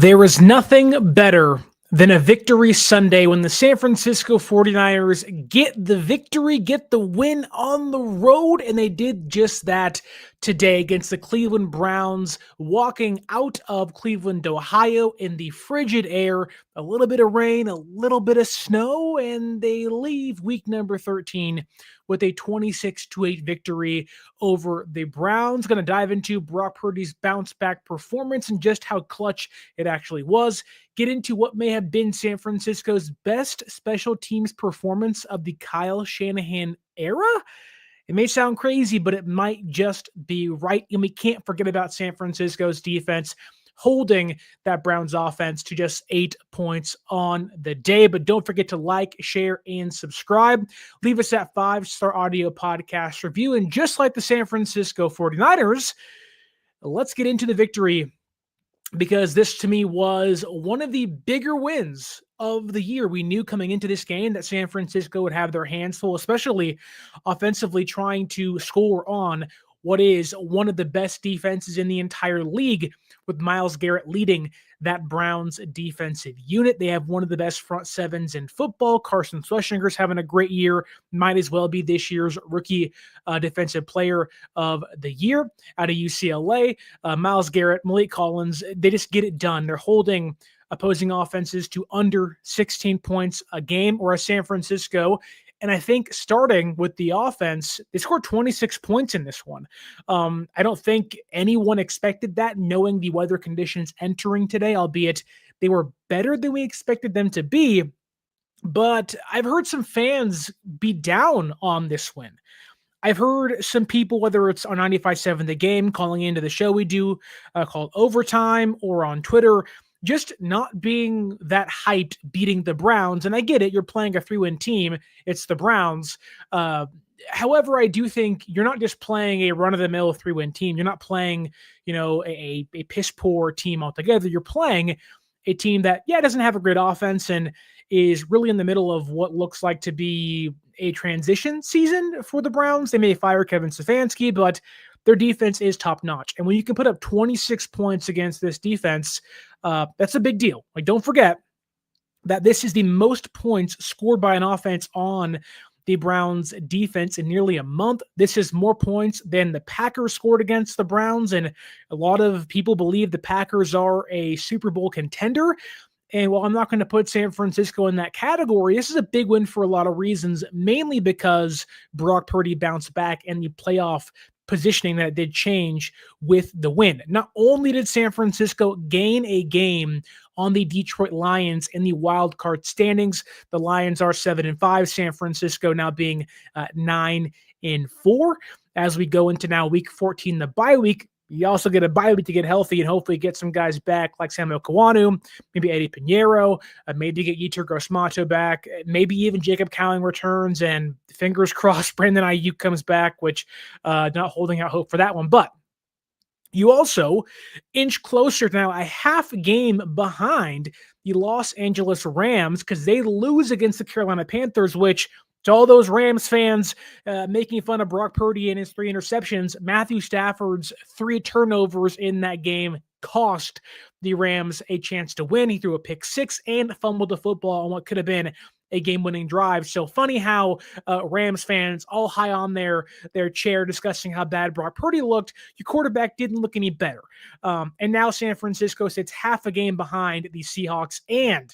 There is nothing better than a victory Sunday when the San Francisco 49ers get the victory, get the win on the road, and they did just that today against the Cleveland Browns, walking out of Cleveland, Ohio in the frigid air, a little bit of rain, a little bit of snow, and they leave week number 13 with a 26-8 victory over the Browns. Going to dive into Brock Purdy's bounce-back performance and just how clutch it actually was. Get into what may have been San Francisco's best special teams performance of the Kyle Shanahan era. It may sound crazy, but it might just be right. And we can't forget about San Francisco's defense holding that Browns offense to just 8 points on the day. But don't forget to like, share, and subscribe. Leave us that 5-star audio podcast review. And just like the San Francisco 49ers, let's get into the victory, because this to me was one of the bigger wins of the year. We knew coming into this game that San Francisco would have their hands full, especially offensively, trying to score on what is one of the best defenses in the entire league, with Myles Garrett leading that Browns defensive unit. They have one of the best front sevens in football. Carson Schwarzenegger's having a great year. Might as well be this year's rookie defensive player of the year out of UCLA. Myles Garrett, Malik Collins, they just get it done. They're holding opposing offenses to under 16 points a game, or San Francisco. And I think starting with the offense, they scored 26 points in this one. I don't think anyone expected that, knowing the weather conditions entering today, albeit they were better than we expected them to be. But I've heard some fans be down on this win. I've heard some people, whether it's on 95.7 The Game, calling into the show we do called Overtime, or on Twitter, just not being that hyped beating the Browns. And I get it. You're playing a 3-win team. It's the Browns. However, I do think you're not just playing a run-of-the-mill 3-win team. You're not playing, a piss-poor team altogether. You're playing a team that, doesn't have a great offense and is really in the middle of what looks like to be a transition season for the Browns. They may fire Kevin Stefanski, but their defense is top-notch. And when you can put up 26 points against this defense, that's a big deal. Like, don't forget that this is the most points scored by an offense on the Browns defense in nearly a month. This is more points than the Packers scored against the Browns, and a lot of people believe the Packers are a Super Bowl contender. And while I'm not going to put San Francisco in that category, this is a big win for a lot of reasons, mainly because Brock Purdy bounced back and the playoff positioning that did change with the win. Not only did San Francisco gain a game on the Detroit Lions in the wild card standings, the Lions are 7-5, San Francisco now being 9-4. As we go into now week 14, the bye week, you also get a bye week to get healthy and hopefully get some guys back like Samuel Kawanu, maybe Eddie Pinheiro, maybe get Yetur Gross-Mato back, maybe even Jacob Cowling returns, and fingers crossed Brandon Ayuk comes back, which not holding out hope for that one. But you also inch closer now, a half game behind the Los Angeles Rams, because they lose against the Carolina Panthers, which, to all those Rams fans making fun of Brock Purdy and his 3 interceptions, Matthew Stafford's 3 turnovers in that game cost the Rams a chance to win. He threw a pick 6 and fumbled the football on what could have been a game-winning drive. So funny how Rams fans all high on their chair discussing how bad Brock Purdy looked. Your quarterback didn't look any better. And now San Francisco sits half a game behind the Seahawks and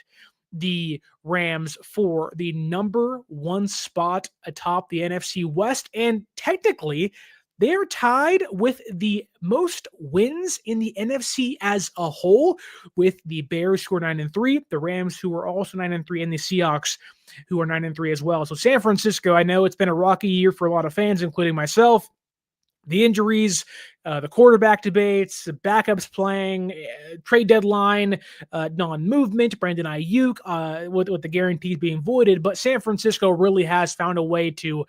the Rams for the number 1 spot atop the NFC West. And technically, they are tied with the most wins in the NFC as a whole, with the Bears, who are 9-3, the Rams, who are also 9-3, and the Seahawks, who are 9-3 as well. So San Francisco, I know it's been a rocky year for a lot of fans, including myself. The injuries, the quarterback debates, backups playing, trade deadline, non-movement, Brandon Ayuk, with the guarantees being voided. But San Francisco really has found a way to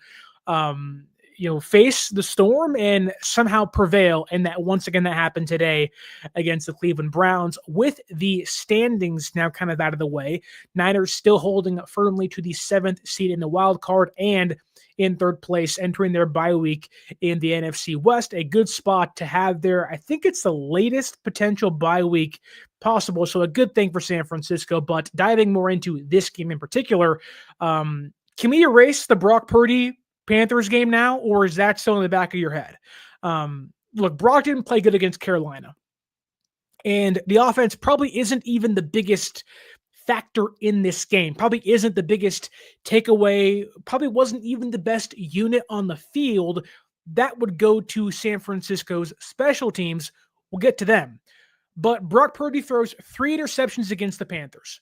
face the storm and somehow prevail. And that, once again, that happened today against the Cleveland Browns. With the standings now kind of out of the way, Niners still holding firmly to the 7th seed in the wild card and in 3rd place, entering their bye week in the NFC West. A good spot to have there. I think it's the latest potential bye week possible. So a good thing for San Francisco. But diving more into this game in particular, can we erase the Brock Purdy Panthers game now, or is that still in the back of your head? Look, Brock didn't play good against Carolina, and the offense probably isn't even the biggest factor in this game. Probably isn't the biggest takeaway. Probably wasn't even the best unit on the field. That would go to San Francisco's special teams. We'll get to them. But Brock Purdy throws 3 interceptions against the Panthers.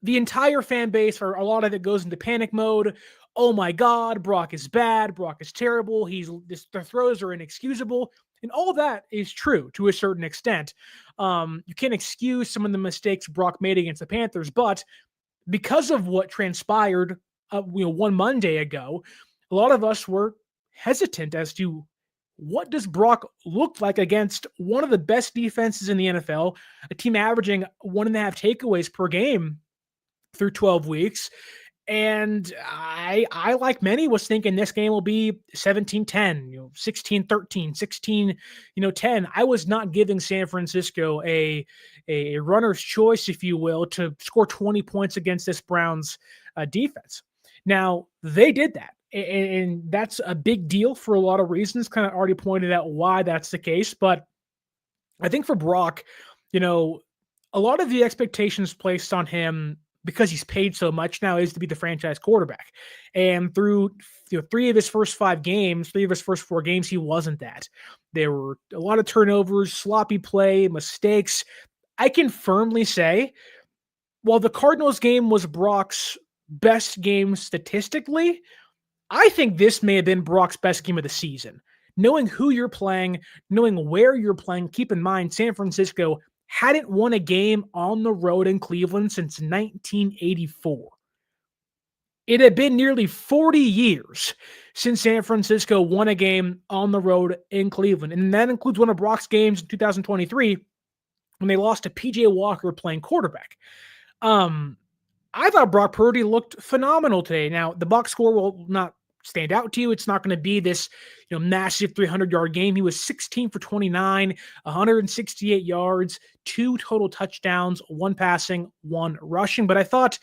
The entire fan base, or a lot of it, goes into panic mode. Oh my God, Brock is bad. Brock is terrible. The throws are inexcusable. And all that is true to a certain extent. You can't excuse some of the mistakes Brock made against the Panthers, but because of what transpired, 1 Monday ago, a lot of us were hesitant as to what does Brock look like against one of the best defenses in the NFL, a team averaging 1.5 takeaways per game through 12 weeks. And I, like many, was thinking this game will be 17-10, 16-13, 16-10. I was not giving San Francisco a runner's choice, if you will, to score 20 points against this Browns defense. Now, they did that. And that's a big deal for a lot of reasons. Kind of already pointed out why that's the case. But I think for Brock, a lot of the expectations placed on him, because he's paid so much now, is to be the franchise quarterback. And through 3 of his first 5 games, 3 of his first 4 games, he wasn't that. There were a lot of turnovers, sloppy play, mistakes. I can firmly say, while the Cardinals game was Brock's best game statistically, I think this may have been Brock's best game of the season. Knowing who you're playing, knowing where you're playing, keep in mind, San Francisco hadn't won a game on the road in Cleveland since 1984. It had been nearly 40 years since San Francisco won a game on the road in Cleveland. And that includes one of Brock's games in 2023 when they lost to PJ Walker playing quarterback. I thought Brock Purdy looked phenomenal today. Now, the box score will not stand out to you. It's not going to be this, massive 300-yard game. He was 16 for 29, 168 yards, 2 total touchdowns, 1 passing, 1 rushing. But I thought,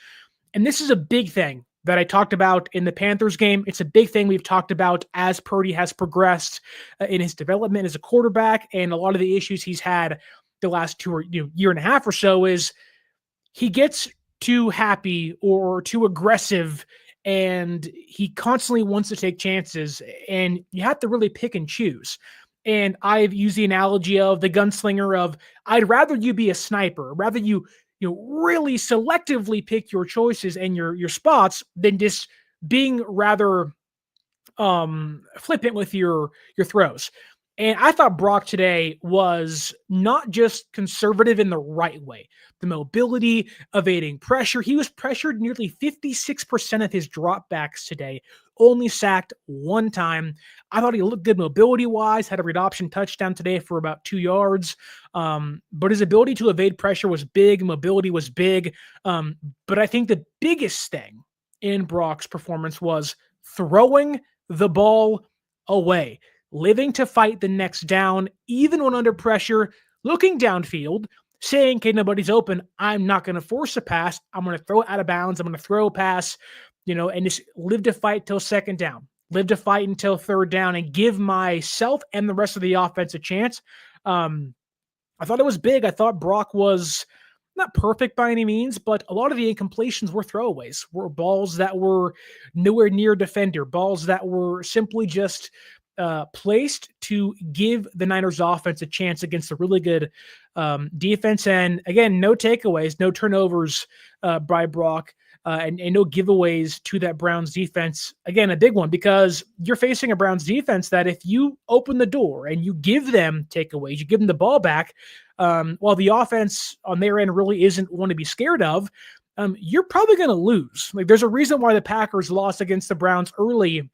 and this is a big thing that I talked about in the Panthers game. It's a big thing we've talked about as Purdy has progressed in his development as a quarterback, and a lot of the issues he's had the last year and a half or so is he gets too happy or too aggressive, and he constantly wants to take chances, and you have to really pick and choose. And I've used the analogy of the gunslinger of, I'd rather you be a sniper, rather you really selectively pick your choices and your spots than just being rather flippant with your throws. And I thought Brock today was not just conservative in the right way. The mobility, evading pressure. He was pressured nearly 56% of his dropbacks today, only sacked 1 time. I thought he looked good mobility-wise, had a read option touchdown today for about 2 yards. But his ability to evade pressure was big. Mobility was big. But I think the biggest thing in Brock's performance was throwing the ball away. Living to fight the next down, even when under pressure, looking downfield, saying, okay, nobody's open. I'm not going to force a pass. I'm going to throw it out of bounds. I'm going to throw a pass, and just live to fight till 2nd down, live to fight until 3rd down, and give myself and the rest of the offense a chance. I thought it was big. I thought Brock was not perfect by any means, but a lot of the incompletions were throwaways, were balls that were nowhere near defender, balls that were simply just placed to give the Niners offense a chance against a really good defense. And again, no takeaways, no turnovers by Brock, and no giveaways to that Browns defense. Again, a big one, because you're facing a Browns defense that if you open the door and you give them takeaways, you give them the ball back, while the offense on their end really isn't one to be scared of, you're probably going to lose. Like, there's a reason why the Packers lost against the Browns early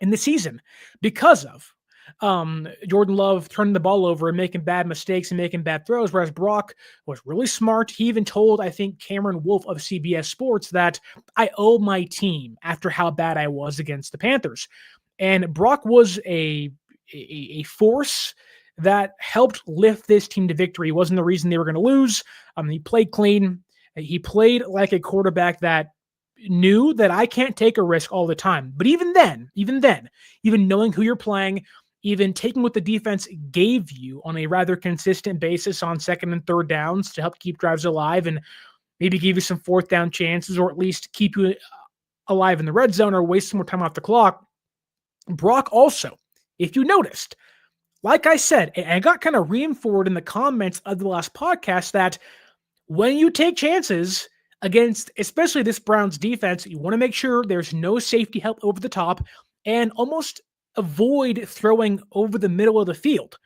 in the season, because of Jordan Love turning the ball over and making bad mistakes and making bad throws, whereas Brock was really smart. He even told, I think, Cameron Wolfe of CBS Sports that I owe my team after how bad I was against the Panthers. And Brock was a force that helped lift this team to victory. He wasn't the reason they were going to lose. He played clean. He played like a quarterback that knew that I can't take a risk all the time. But even then, even knowing who you're playing, even taking what the defense gave you on a rather consistent basis on second and third downs to help keep drives alive and maybe give you some fourth down chances, or at least keep you alive in the red zone or waste some more time off the clock. Brock also, if you noticed, like I said, and I got kind of reinforced in the comments of the last podcast, that when you take chances against especially this Browns defense, you want to make sure there's no safety help over the top and almost avoid throwing over the middle of the field.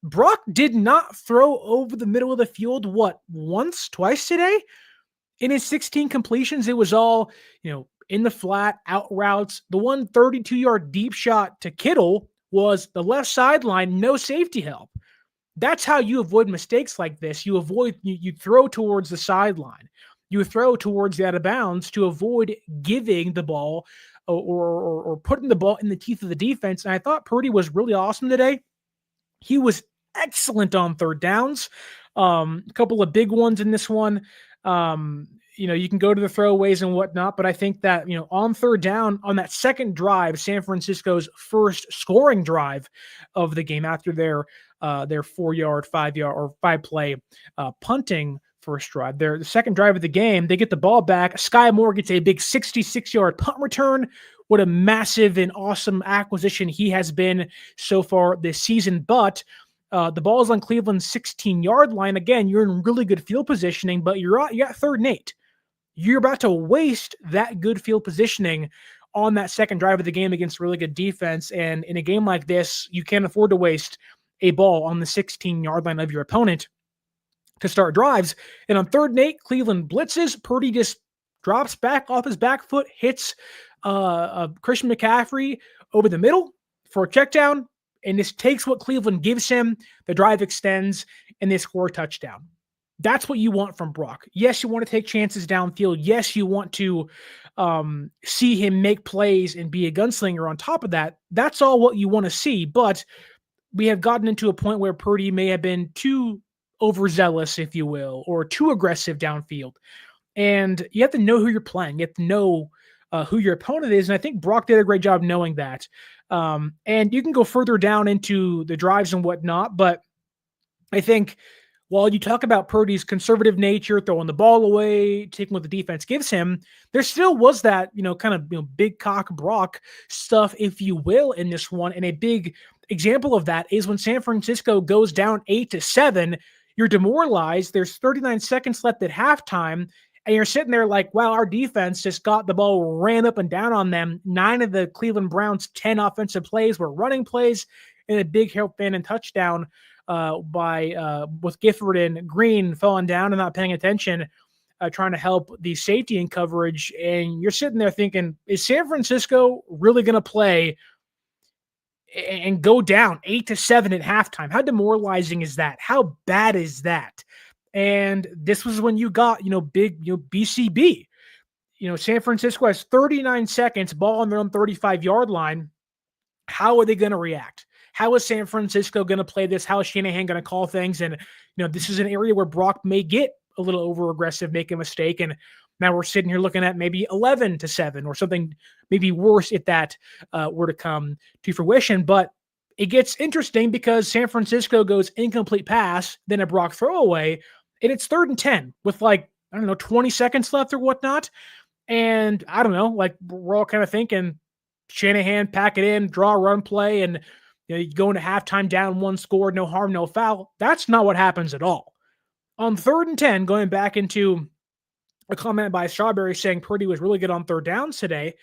Brock did not throw over the middle of the field, once, twice today? In his 16 completions, it was all, in the flat, out routes. The one 32-yard deep shot to Kittle was the left sideline, no safety help. That's how you avoid mistakes like this. You throw towards the sideline. You throw towards the out of bounds to avoid giving the ball or putting the ball in the teeth of the defense. And I thought Purdy was really awesome today. He was excellent on third downs. A couple of big ones in this one. You can go to the throwaways and whatnot, but I think that, on third down, on that second drive, San Francisco's first scoring drive of the game after their 4-yard, 5-yard, or 5-play punting first drive. The second drive of the game, they get the ball back. Skyy Moore gets a big 66-yard punt return. What a massive and awesome acquisition he has been so far this season. But the ball is on Cleveland's 16-yard line. Again, you're in really good field positioning, but you got 3rd and 8. You're about to waste that good field positioning on that second drive of the game against really good defense. And in a game like this, you can't afford to waste a ball on the 16-yard line of your opponent to start drives. And on 3rd and 8, Cleveland blitzes. Purdy just drops back off his back foot, hits Christian McCaffrey over the middle for a check down, and this takes what Cleveland gives him. The drive extends, and they score a touchdown. That's what you want from Brock. Yes, you want to take chances downfield. Yes, you want to see him make plays and be a gunslinger on top of that. That's all what you want to see, but we have gotten into a point where Purdy may have been too overzealous, if you will, or too aggressive downfield. And you have to know who you're playing. You have to know who your opponent is. And I think Brock did a great job knowing that. And you can go further down into the drives and whatnot, but I think while you talk about Purdy's conservative nature, throwing the ball away, taking what the defense gives him, there still was that, big cock Brock stuff, if you will, in this one. And a big example of that is when San Francisco goes down 8-7, you're demoralized. There's 39 seconds left at halftime, and you're sitting there like, wow, our defense just got the ball, ran up and down on them. 9 of the Cleveland Browns' 10 offensive plays were running plays, and a big help in and touchdown with Gifford and Green falling down and not paying attention, trying to help the safety and coverage. And you're sitting there thinking, is San Francisco really going to play and go down 8-7 at halftime? How demoralizing is that? How bad is that? And this was when you got, big, BCB. San Francisco has 39 seconds, ball on their own 35-yard line. How are they going to react? How is San Francisco going to play this? How is Shanahan going to call things? And, this is an area where Brock may get a little over-aggressive, make a mistake. And now we're sitting here looking at maybe 11-7 or something maybe worse if that were to come to fruition. But it gets interesting because San Francisco goes incomplete pass, then a Brock throwaway, and it's 3rd and 10 with 20 seconds left or whatnot. And I don't know, we're all kind of thinking Shanahan, pack it in, draw a run play, and you go into halftime down 1 score, no harm, no foul. That's not what happens at all. On 3rd and 10, going back into a comment by Strawberry saying Purdy was really good on third downs today.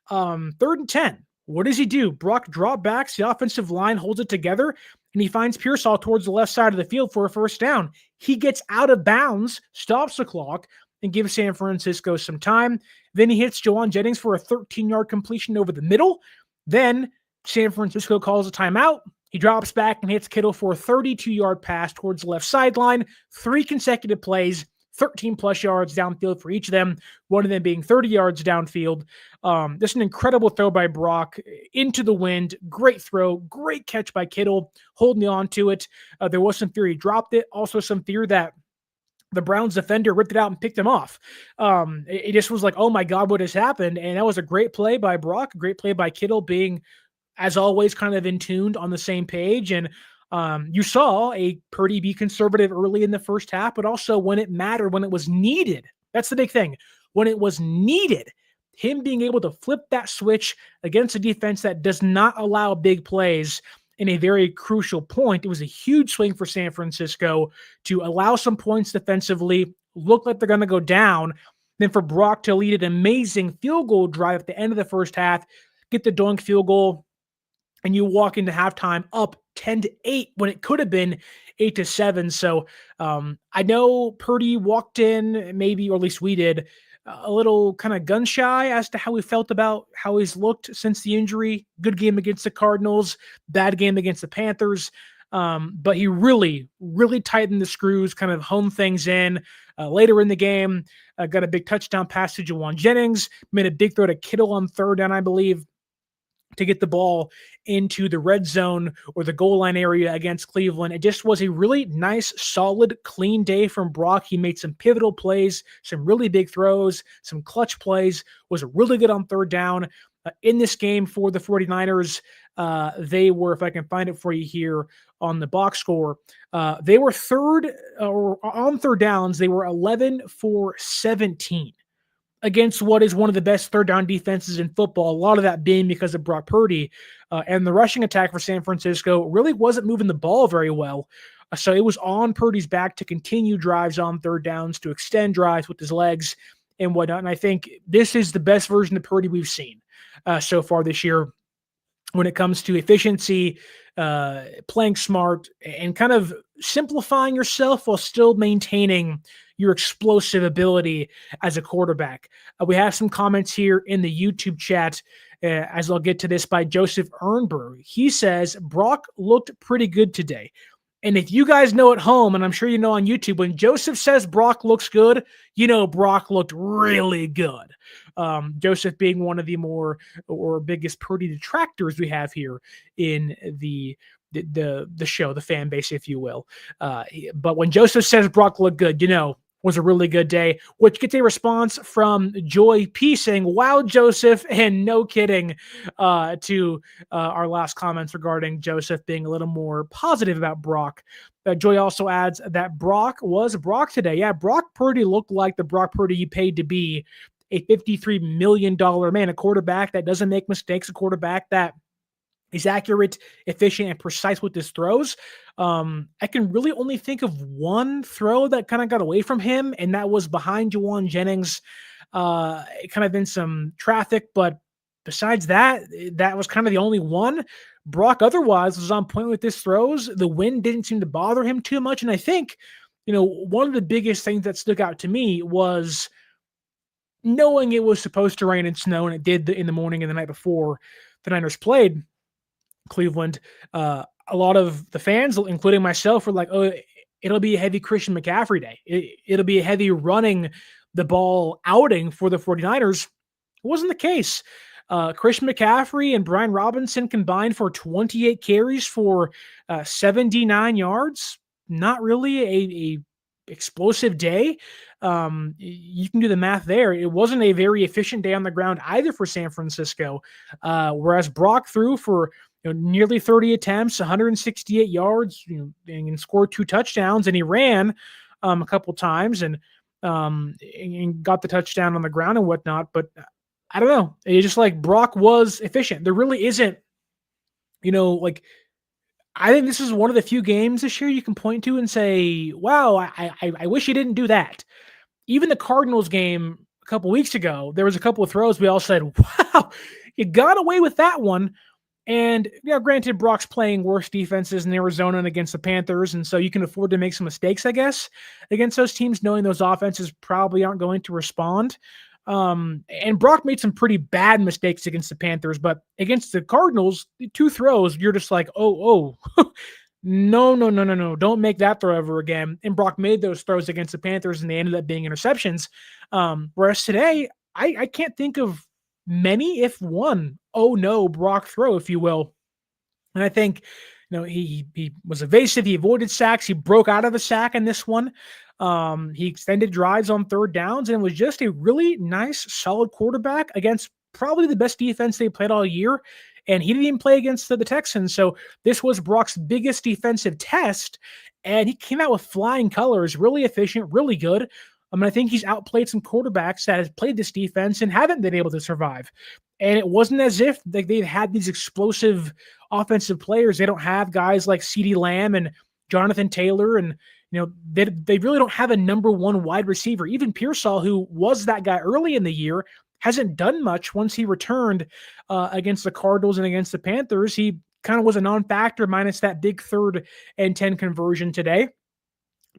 3rd and 10. What does he do? Brock drop backs, the offensive line holds it together, and he finds Pearsall towards the left side of the field for a first down. He gets out of bounds, stops the clock, and gives San Francisco some time. Then he hits Jauan Jennings for a 13-yard completion over the middle. Then San Francisco calls a timeout. He drops back and hits Kittle for a 32-yard pass towards the left sideline. 3 consecutive plays, 13 plus yards downfield for each of them, one of them being 30 yards downfield. Just an incredible throw by Brock into the wind. Great throw, great catch by Kittle, holding on to it. There was some fear he dropped it. Also some fear that the Browns defender ripped it out and picked him off. It just was like, oh my God, what has happened? And that was a great play by Brock, a great play by Kittle, being, as always, kind of in tuned on the same page. And you saw a Purdy be conservative early in the first half, but also when it mattered, when it was needed. That's the big thing. When it was needed, him being able to flip that switch against a defense that does not allow big plays in a very crucial point. It was a huge swing for San Francisco to allow some points defensively, look like they're going to go down, then for Brock to lead an amazing field goal drive at the end of the first half, get the doink field goal, and you walk into halftime up 10-8 when it could have been 8-7. So I know Purdy walked in, maybe, or at least we did, a little kind of gun shy as to how we felt about how he's looked since the injury. Good game against the Cardinals, bad game against the Panthers. But he really, really tightened the screws, kind of honed things in. Later in the game, got a big touchdown pass to Jauan Jennings, made a big throw to Kittle on third down, I believe, to get the ball into the red zone or the goal line area against Cleveland. It just was a really nice, solid, clean day from Brock. He made some pivotal plays, some really big throws, some clutch plays, was really good on third down. In this game for the 49ers, they were, if I can find it for you here on the box score, they were third, or on third downs, they were 11 for 17. Against what is one of the best third down defenses in football, a lot of that being because of Brock Purdy. And the rushing attack for San Francisco really wasn't moving the ball very well. So it was on Purdy's back to continue drives on third downs, to extend drives with his legs and whatnot. And I think this is the best version of Purdy we've seen so far this year when it comes to efficiency, playing smart, and kind of simplifying yourself while still maintaining your explosive ability as a quarterback. We have some comments here in the YouTube chat, as I'll get to this, by Joseph Ernberg. He says, Brock looked pretty good today. And if you guys know at home, and I'm sure you know on YouTube, when Joseph says Brock looks good, you know Brock looked really good. Joseph being one of the more or biggest Purdy detractors we have here in the show, the fan base, if you will. But when Joseph says Brock looked good, you know, was a really good day, which gets a response from Joy P saying, wow, Joseph, and no kidding, to our last comments regarding Joseph being a little more positive about Brock. Joy also adds that Brock was Brock today. Yeah, Brock Purdy looked like the Brock Purdy you paid to be a $53 million man, a quarterback that doesn't make mistakes, a quarterback that is accurate, efficient, and precise with his throws. I can really only think of one throw that kind of got away from him, and that was behind Jauan Jennings, kind of in some traffic. But besides that, that was kind of the only one. Brock otherwise was on point with his throws. The wind didn't seem to bother him too much. And I think, you know, one of the biggest things that stuck out to me was knowing it was supposed to rain and snow, and it did in the morning and the night before the Niners played Cleveland. A lot of the fans, including myself, were like, oh, it'll be a heavy Christian McCaffrey day. It'll be a heavy running the ball outing for the 49ers. It wasn't the case. Christian McCaffrey and Brian Robinson combined for 28 carries for 79 yards. Not really a explosive day. You can do the math there. It wasn't a very efficient day on the ground either for San Francisco. Whereas Brock threw for nearly 30 attempts, 168 yards, and scored 2 touchdowns, and he ran a couple times and got the touchdown on the ground and whatnot. But I don't know. It's just like Brock was efficient. There really isn't, I think this is one of the few games this year you can point to and say, wow, I wish he didn't do that. Even the Cardinals game a couple weeks ago, there was a couple of throws we all said, wow, you got away with that one. And granted, Brock's playing worse defenses in Arizona and against the Panthers, and so you can afford to make some mistakes, I guess, against those teams, knowing those offenses probably aren't going to respond. And Brock made some pretty bad mistakes against the Panthers, but against the Cardinals, 2 throws, you're just like, oh, No, no, no, no, no. Don't make that throw ever again. And Brock made those throws against the Panthers and they ended up being interceptions. Whereas today, I can't think of many, if one, oh no, Brock throw, if you will. And I think, he was evasive. He avoided sacks. He broke out of a sack in this one. He extended drives on third downs and was just a really nice, solid quarterback against probably the best defense they played all year. And he didn't even play against the Texans. So this was Brock's biggest defensive test. And he came out with flying colors, really efficient, really good. I think he's outplayed some quarterbacks that have played this defense and haven't been able to survive. And it wasn't as if they've had these explosive offensive players. They don't have guys like CeeDee Lamb and Jonathan Taylor, and they really don't have a number one wide receiver. Even Pearsall, who was that guy early in the year, hasn't done much once he returned against the Cardinals and against the Panthers. He kind of was a non-factor minus that big 3rd and 10 conversion today.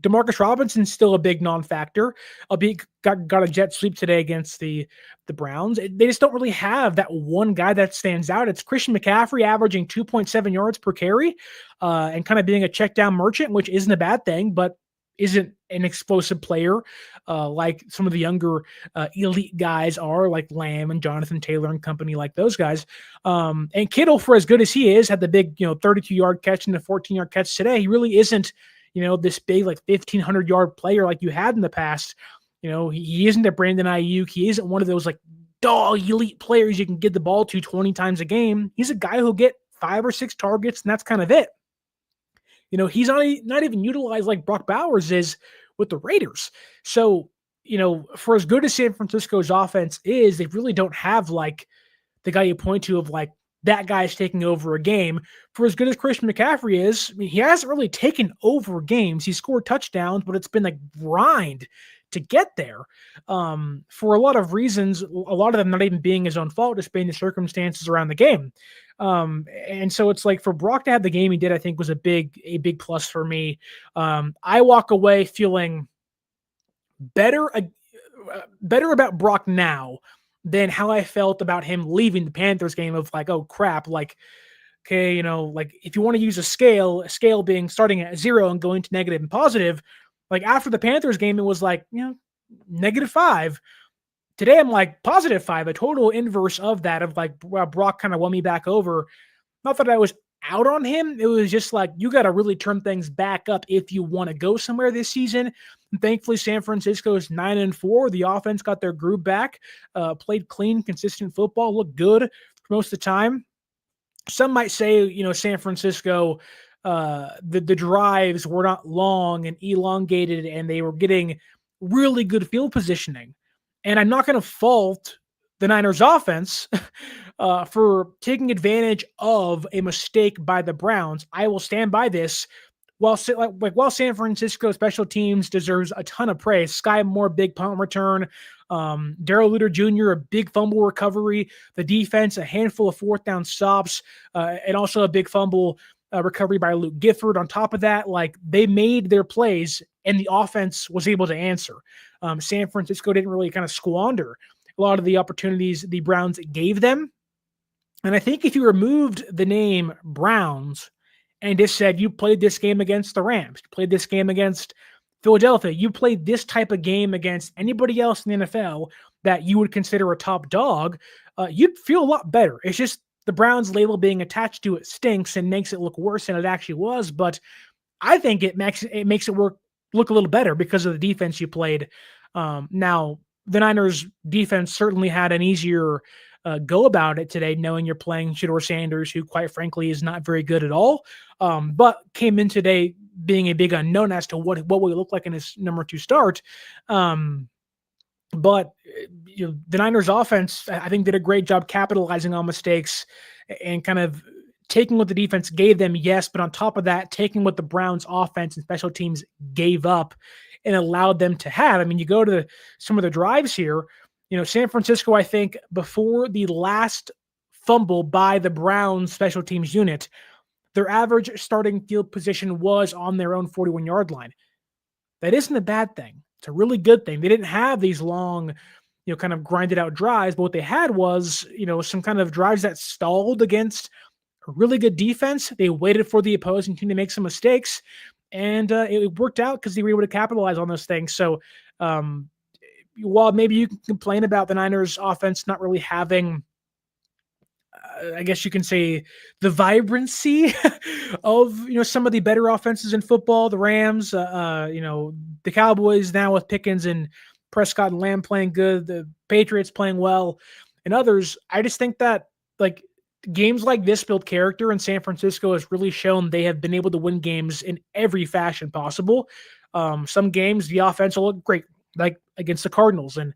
Demarcus Robinson's still a big non-factor. Albeit got a jet sweep today against the Browns. They just don't really have that one guy that stands out. It's Christian McCaffrey averaging 2.7 yards per carry and kind of being a check down merchant, which isn't a bad thing, but isn't an explosive player like some of the younger elite guys are, like Lamb and Jonathan Taylor and company, like those guys. And Kittle, for as good as he is, had the big 32-yard catch and the 14-yard catch today. He really isn't this big, like 1,500-yard player like you had in the past. He isn't a Brandon Ayuk. He isn't one of those like dog elite players you can get the ball to 20 times a game. He's a guy who'll get 5 or 6 targets, and that's kind of it. He's not even utilized like Brock Bowers is with the Raiders. So, for as good as San Francisco's offense is, they really don't have like the guy you point to of like, that guy's taking over a game. For as good as Christian McCaffrey is, he hasn't really taken over games. He scored touchdowns, but it's been like grind to get there for a lot of reasons, a lot of them not even being his own fault, just being the circumstances around the game. And so it's like for Brock to have the game he did, I think was a big plus for me. I walk away feeling better about Brock now than how I felt about him leaving the Panthers game of like, oh crap, like, okay, like if you want to use a scale being starting at 0 and going to negative and positive, like after the Panthers game, it was like, -5. Today I'm like +5, a total inverse of that, of like Brock kind of won me back over. Not that I was out on him. It was just like, you got to really turn things back up if you want to go somewhere this season. And thankfully, San Francisco is 9-4. The offense got their groove back, played clean, consistent football, looked good for most of the time. Some might say, San Francisco, the drives were not long and elongated, and they were getting really good field positioning. And I'm not going to fault the Niners offense for taking advantage of a mistake by the Browns. I will stand by this. While San Francisco special teams deserves a ton of praise, Skyy Moore, big punt return, Darrell Luter Jr., a big fumble recovery, the defense, a handful of 4th down stops, and also a big fumble recovery by Luke Gifford. On top of that, like they made their plays and the offense was able to answer. San Francisco didn't really kind of squander a lot of the opportunities the Browns gave them. And I think if you removed the name Browns and just said you played this game against the Rams, you played this game against Philadelphia, you played this type of game against anybody else in the NFL that you would consider a top dog, you'd feel a lot better. It's just the Browns label being attached to it stinks and makes it look worse than it actually was. But I think it makes it look a little better because of the defense you played. Now, the Niners defense certainly had an easier go about it today, knowing you're playing Shedeur Sanders, who quite frankly is not very good at all, but came in today being a big unknown as to what will he look like in his number 2 start. But the Niners offense, I think, did a great job capitalizing on mistakes and kind of taking what the defense gave them, yes, but on top of that, taking what the Browns offense and special teams gave up and allowed them to have. I mean, you go to some of the drives here, San Francisco, I think, before the last fumble by the Browns special teams unit, their average starting field position was on their own 41-yard line. That isn't a bad thing. It's a really good thing. They didn't have these long, kind of grinded out drives, but what they had was, some kind of drives that stalled against a really good defense. They waited for the opposing team to make some mistakes, and it worked out because they were able to capitalize on those things. So while maybe you can complain about the Niners offense not really having, I guess you can say, the vibrancy of, some of the better offenses in football, the Rams, the Cowboys now with Pickens and Prescott and Lamb playing good, the Patriots playing well, and others. I just think that like games like this build character, and San Francisco has really shown they have been able to win games in every fashion possible. Some games the offense will look great, like against the Cardinals, and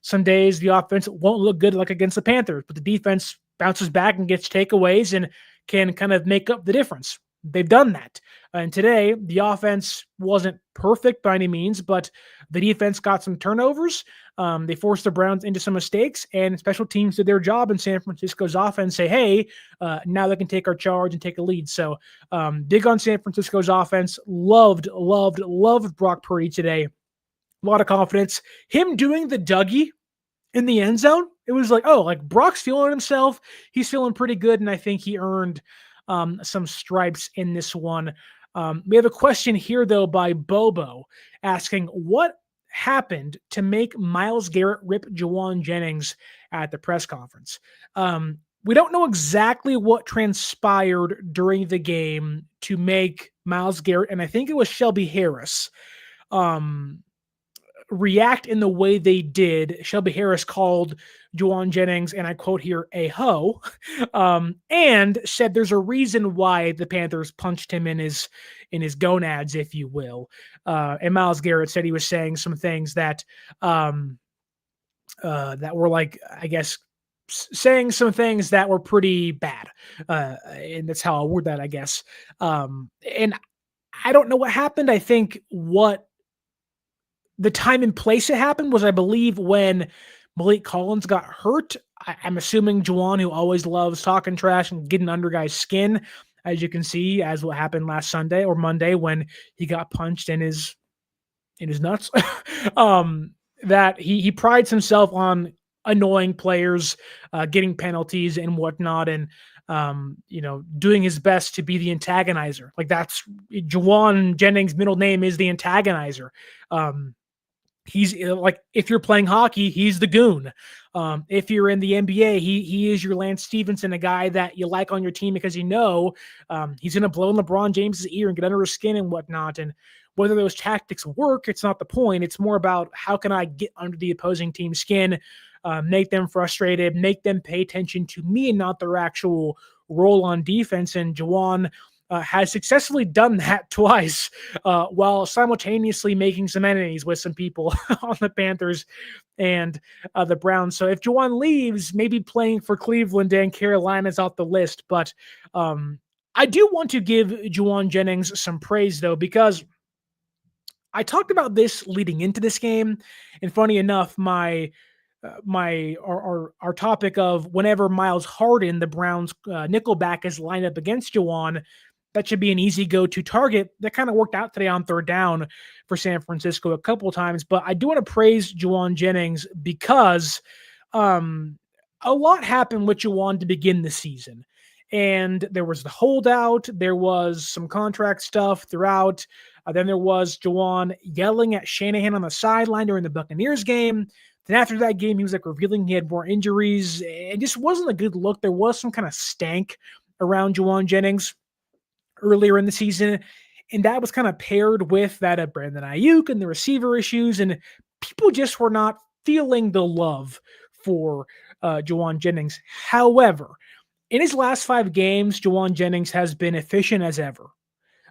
some days the offense won't look good, like against the Panthers, but the defense bounces back and gets takeaways and can kind of make up the difference. They've done that. And today, the offense wasn't perfect by any means, but the defense got some turnovers. They forced the Browns into some mistakes, and special teams did their job, and San Francisco's offense say, hey, now they can take our charge and take a lead. So big on San Francisco's offense. Loved Brock Purdy today. A lot of confidence. Him doing the Dougie in the end zone, it was like, oh, like Brock's feeling himself. He's feeling pretty good, and I think he earned some stripes in this one. We have a question here, though, by Bobo asking, what happened to make Myles Garrett rip Jauan Jennings at the press conference? We don't know exactly what transpired during the game to make Myles Garrett, and I think it was Shelby Harris, react in the way they did. Shelby Harris called Jauan Jennings, and I quote here, a hoe, and said there's a reason why the Panthers punched him in his gonads, if you will. And Myles Garrett said he was saying some things that that were like, I guess, saying some things that were pretty bad. And that's how I'll word that, I guess. And I don't know what happened. I think what the time and place it happened was, I believe, when Malik Collins got hurt. I'm assuming Jauan, who always loves talking trash and getting under guys' skin, as you can see, as what happened last Sunday or Monday when he got punched in his nuts, that he prides himself on annoying players, getting penalties and whatnot, and doing his best to be the antagonizer. Like, that's Jauan Jennings' middle name is the antagonizer. He's like, if you're playing hockey, he's the goon. If you're in the NBA, he is your Lance Stevenson, a guy that you like on your team because he's going to blow in LeBron James's ear and get under his skin and whatnot. And whether those tactics work, it's not the point. It's more about, how can I get under the opposing team's skin, make them frustrated, make them pay attention to me and not their actual role on defense. And Jauan has successfully done that twice, while simultaneously making some enemies with some people on the Panthers and the Browns. So if Jauan leaves, maybe playing for Cleveland and Carolina's off the list. But I do want to give Jauan Jennings some praise, though, because I talked about this leading into this game. And funny enough, our topic of whenever Miles Harden, the Browns nickelback, is lined up against Jauan, that should be an easy go-to target. That kind of worked out today on third down for San Francisco a couple of times. But I do want to praise Jauan Jennings because a lot happened with Jauan to begin the season. And there was the holdout. There was some contract stuff throughout. Then there was Jauan yelling at Shanahan on the sideline during the Buccaneers game. Then after that game, he was like revealing he had more injuries. It just wasn't a good look. There was some kind of stank around Jauan Jennings earlier in the season, and that was kind of paired with that of Brandon Ayuk and the receiver issues, and people just were not feeling the love for Jauan Jennings. However, in his last 5 games, Jauan Jennings has been efficient as ever.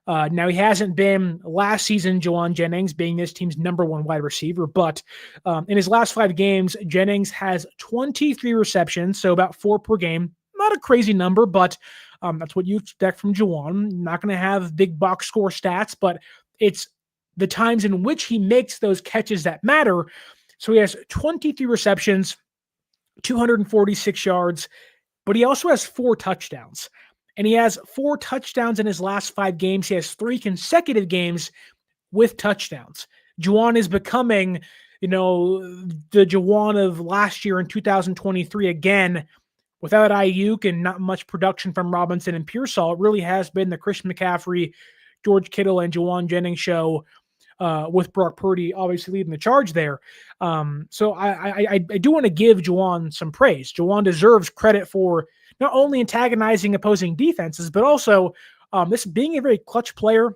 Now, he hasn't been last season Jauan Jennings being this team's number 1 wide receiver, but in his last 5 games, Jennings has 23 receptions, so about 4 per game. Not a crazy number, but that's what you expect from Jauan. Not going to have big box score stats, but it's the times in which he makes those catches that matter. So he has 23 receptions, 246 yards, but he also has 4 touchdowns. And he has 4 touchdowns in his last 5 games. He has 3 consecutive games with touchdowns. Jauan is becoming, the Jauan of last year in 2023 again, without Ayuk and not much production from Robinson and Pearsall, it really has been the Christian McCaffrey, George Kittle, and Jauan Jennings show, with Brock Purdy obviously leading the charge there. So I do want to give Jauan some praise. Jauan deserves credit for not only antagonizing opposing defenses, but also this being a very clutch player.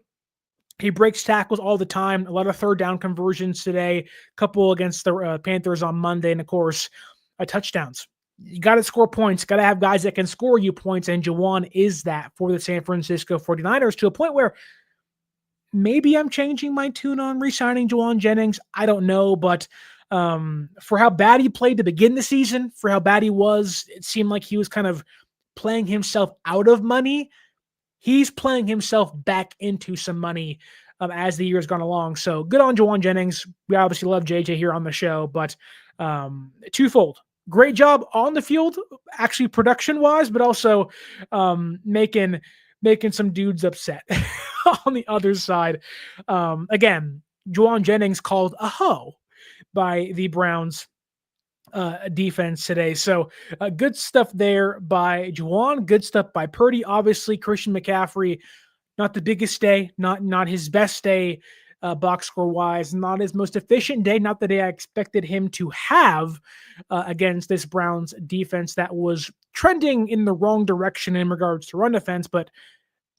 He breaks tackles all the time. A lot of third down conversions today, a couple against the Panthers on Monday, and of course, touchdowns. You got to score points. Got to have guys that can score you points, and Jauan is that for the San Francisco 49ers to a point where maybe I'm changing my tune on re-signing Jauan Jennings. I don't know, but for how bad he played to begin the season, for how bad he was, it seemed like he was kind of playing himself out of money. He's playing himself back into some money as the year's gone along. So good on Jauan Jennings. We obviously love JJ here on the show, but twofold. Great job on the field, actually production-wise, but also making some dudes upset on the other side. Again, Jauan Jennings called a hoe by the Browns defense today. So good stuff there by Jauan, good stuff by Purdy. Obviously, Christian McCaffrey, not the biggest day, not his best day box score wise, not his most efficient day, not the day I expected him to have against this Browns defense that was trending in the wrong direction in regards to run defense. But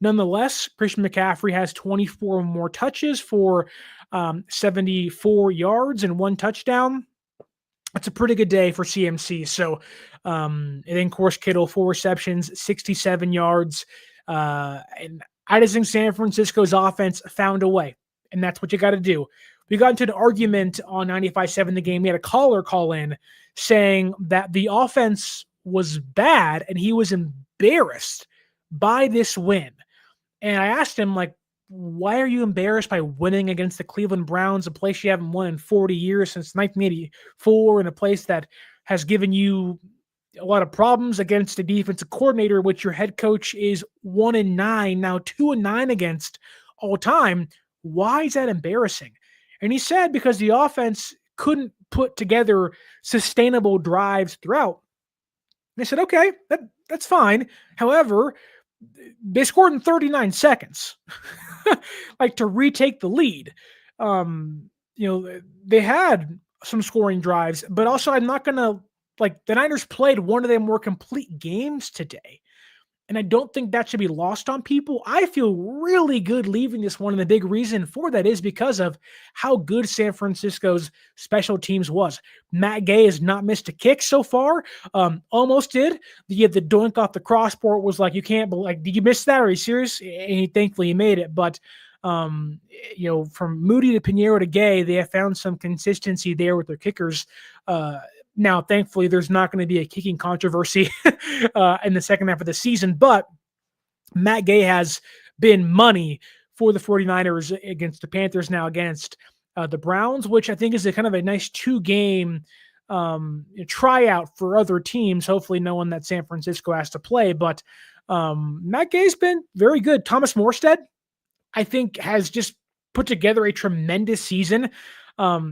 nonetheless, Christian McCaffrey has 24 more touches for 74 yards and 1 touchdown. That's a pretty good day for CMC. So, and then, of course, Kittle, 4 receptions, 67 yards. And I just think San Francisco's offense found a way, and that's what you got to do. We got into an argument on 95.7 The Game. We had a caller call in saying that the offense was bad and he was embarrassed by this win. And I asked him, like, why are you embarrassed by winning against the Cleveland Browns, a place you haven't won in 40 years since 1984, and a place that has given you a lot of problems against a defensive coordinator, which your head coach is 1-9, now 2-9 against all time? Why is that embarrassing? And he said because the offense couldn't put together sustainable drives throughout. And I said, okay, that's fine. However, they scored in 39 seconds, like to retake the lead. They had some scoring drives, but also I'm not going to, like, the Niners played one of their more complete games today. And I don't think that should be lost on people. I feel really good leaving this one. And the big reason for that is because of how good San Francisco's special teams was. Matt Gay has not missed a kick so far. Almost did. The doink off the crossbar was like, you can't believe, like, did you miss that? Are you serious? And thankfully he made it. But, from Moody to Pinheiro to Gay, they have found some consistency there with their kickers. Now, thankfully, there's not going to be a kicking controversy in the second half of the season, but Matt Gay has been money for the 49ers against the Panthers, now against the Browns, which I think is a kind of a nice 2-game tryout for other teams, hopefully knowing that San Francisco has to play. But Matt Gay's been very good. Thomas Morstead, I think, has just put together a tremendous season.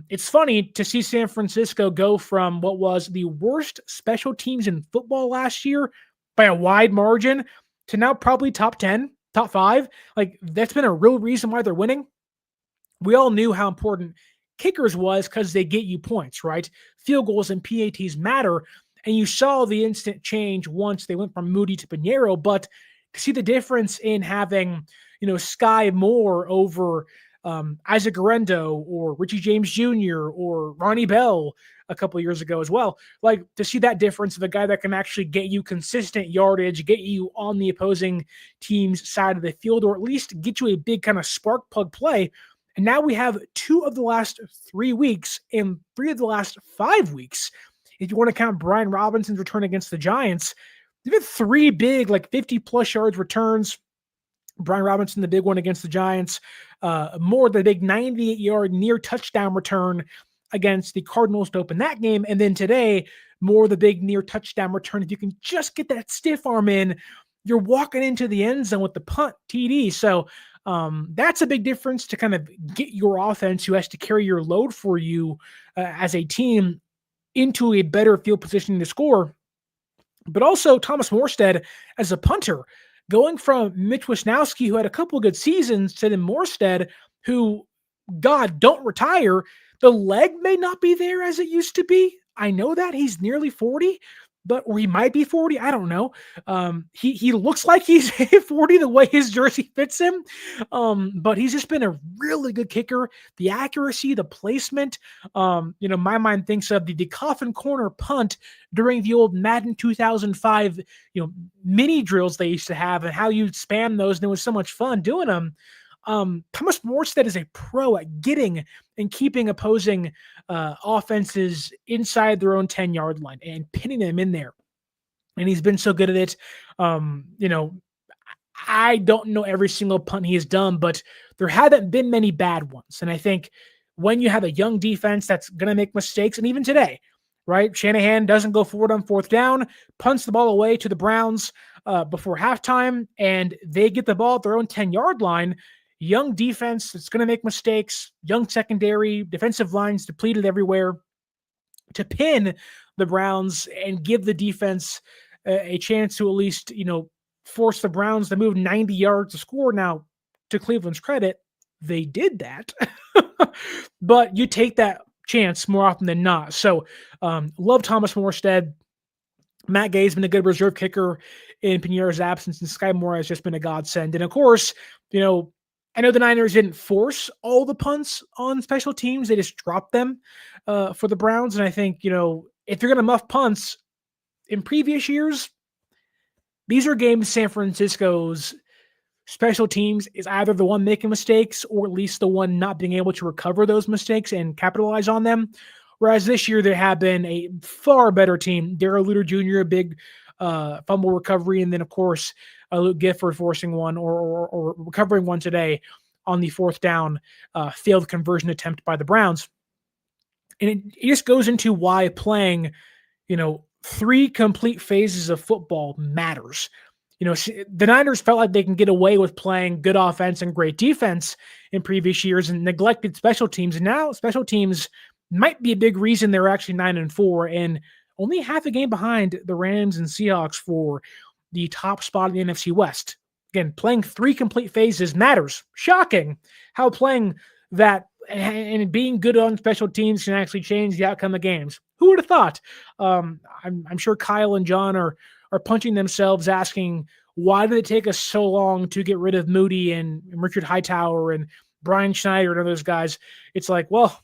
It's funny to see San Francisco go from what was the worst special teams in football last year by a wide margin to now probably top 10, top 5. Like, that's been a real reason why they're winning. We all knew how important kickers was because they get you points, right? Field goals and PATs matter. And you saw the instant change once they went from Moody to Pinheiro. But to see the difference in having, Skyy Moore over Isaac Guerrero or Richie James Jr. or Ronnie Bell a couple of years ago as well. Like, to see that difference of a guy that can actually get you consistent yardage, get you on the opposing team's side of the field, or at least get you a big kind of spark plug play. And now we have 2 of the last 3 weeks and 3 of the last 5 weeks, if you want to count Brian Robinson's return against the Giants. They've had 3 big, 50-plus yards returns. Brian Robinson, the big one against the Giants. Moore, the big 98-yard near touchdown return against the Cardinals to open that game. And then today, Moore, the big near touchdown return. If you can just get that stiff arm in, you're walking into the end zone with the punt TD. So that's a big difference to kind of get your offense, who has to carry your load for you as a team, into a better field position to score. But also Thomas Morstead as a punter, going from Mitch Wisnowski, who had a couple of good seasons, to then Morstead, who, God, don't retire. The leg may not be there as it used to be. I know that he's nearly 40, or he might be 40. I don't know. He looks like he's 40 the way his jersey fits him. But he's just been a really good kicker. The accuracy, the placement. My mind thinks of the coffin corner punt during the old Madden 2005, mini drills they used to have, and how you'd spam those, and it was so much fun doing them. Thomas Morstead is a pro at getting and keeping opposing offenses inside their own 10-yard line and pinning them in there. And he's been so good at it. I don't know every single punt he has done, but there haven't been many bad ones. And I think when you have a young defense that's going to make mistakes, and even today, right? Shanahan doesn't go forward on fourth down, punts the ball away to the Browns before halftime, and they get the ball at their own 10-yard line. Young defense that's going to make mistakes, young secondary, defensive lines depleted everywhere, to pin the Browns and give the defense a chance to at least, force the Browns to move 90 yards to score. Now, to Cleveland's credit, they did that. But you take that chance more often than not. So, love Thomas Morstead. Matt Gay's been a good reserve kicker in Piñeiro's absence, and Skyy Moore has just been a godsend. And of course, I know the Niners didn't force all the punts on special teams. They just dropped them for the Browns. And I think, if you're going to muff punts in previous years, these are games San Francisco's special teams is either the one making mistakes or at least the one not being able to recover those mistakes and capitalize on them. Whereas this year, they have been a far better team. Darrell Luter Jr., a big fumble recovery, and then, of course, Luke Gifford forcing one or recovering one today on the fourth down failed conversion attempt by the Browns. And it just goes into why playing, 3 complete phases of football matters. The Niners felt like they can get away with playing good offense and great defense in previous years and neglected special teams. And now special teams might be a big reason they're actually 9-4 and only half a game behind the Rams and Seahawks for the top spot in the NFC West. Again, playing 3 complete phases matters. Shocking how playing that and being good on special teams can actually change the outcome of games. Who would have thought? I'm sure Kyle and John are punching themselves asking, why did it take us so long to get rid of Moody and Richard Hightower and Brian Schneider and those guys? It's like, well,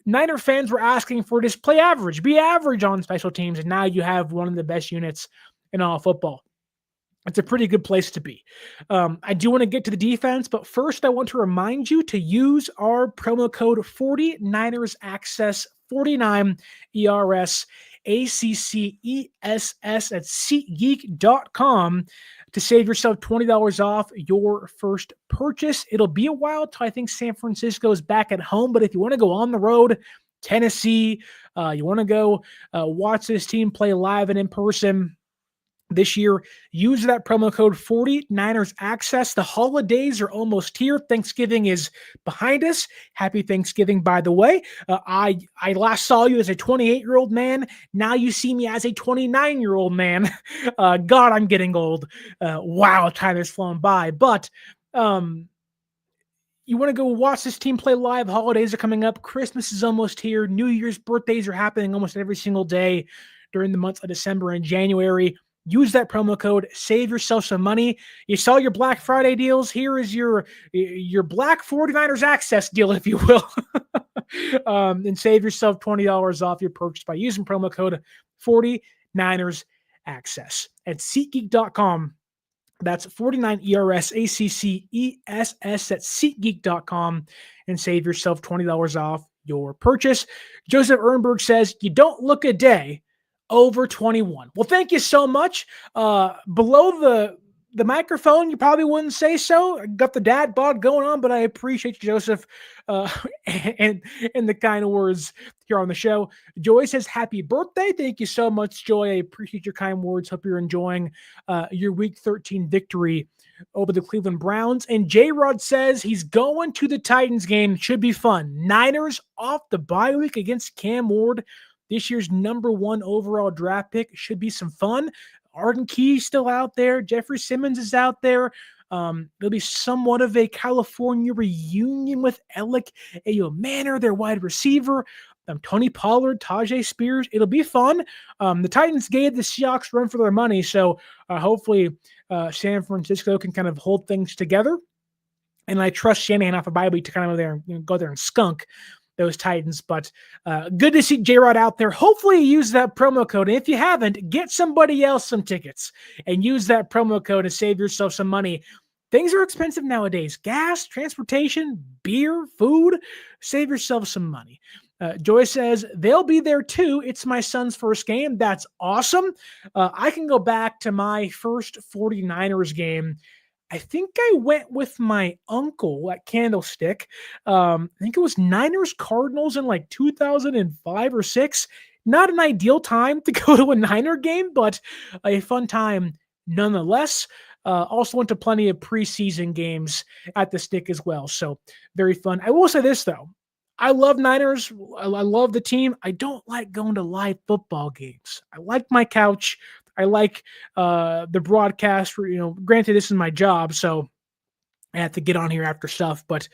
Niner fans were asking for just play average, be average on special teams, and now you have one of the best units in all football. It's a pretty good place to be. I do want to get to the defense, but first I want to remind you to use our promo code 49ers Access, 49 ERS ACCESS at SeatGeek.com to save yourself $20 off your first purchase. It'll be a while till I think San Francisco is back at home, but if you want to go on the road, Tennessee, you want to go watch this team play live and in person this year, use that promo code 49ers Access. The holidays are almost here. Thanksgiving is behind us. Happy Thanksgiving, by the way. I last saw you as a 28-year-old man. Now you see me as a 29-year-old man. God, I'm getting old. Wow, time has flown by. But you want to go watch this team play live. Holidays are coming up. Christmas is almost here. New Year's birthdays are happening almost every single day during the months of December and January. Use that promo code, save yourself some money. You saw your Black Friday deals. Here is your Black 49ers Access deal, if you will. And save yourself $20 off your purchase by using promo code 49ers Access at SeatGeek.com. That's 49 ERS ACCESS at SeatGeek.com and save yourself $20 off your purchase. Joseph Ehrenberg says, you don't look a day over 21. Well, thank you so much. Below the microphone, you probably wouldn't say so. I got the dad bod going on, but I appreciate you, Joseph, and the kind words here on the show. Joy says, happy birthday. Thank you so much, Joy. I appreciate your kind words. Hope you're enjoying your Week 13 victory over the Cleveland Browns. And J-Rod says he's going to the Titans game. Should be fun. Niners off the bye week against Cam Ward. this year's number 1 overall draft pick. Should be some fun. Arden Key's still out there. Jeffrey Simmons is out there. There'll be somewhat of a California reunion with Elliott Manor, their wide receiver. Tony Pollard, Tajay Spears. It'll be fun. The Titans gave the Seahawks run for their money, so hopefully San Francisco can kind of hold things together. And I trust Shanahan off of bye week to kind of go there and skunk those Titans. But good to see J-Rod out there. Hopefully you use that promo code. And if you haven't, get somebody else some tickets and use that promo code to save yourself some money. Things are expensive nowadays. Gas, transportation, beer, food. Save yourself some money. Joy says, they'll be there too. It's my son's first game. That's awesome. I can go back to my first 49ers game. I think I went with my uncle at Candlestick. I think it was Niners Cardinals in like 2005 or 6. Not an ideal time to go to a Niner game, but a fun time nonetheless. Also went to plenty of preseason games at the Stick as well. So very fun. I will say this though. I love Niners. I love the team. I don't like going to live football games. I like my couch. I like the broadcast. Granted, this is my job, so I have to get on here after stuff, but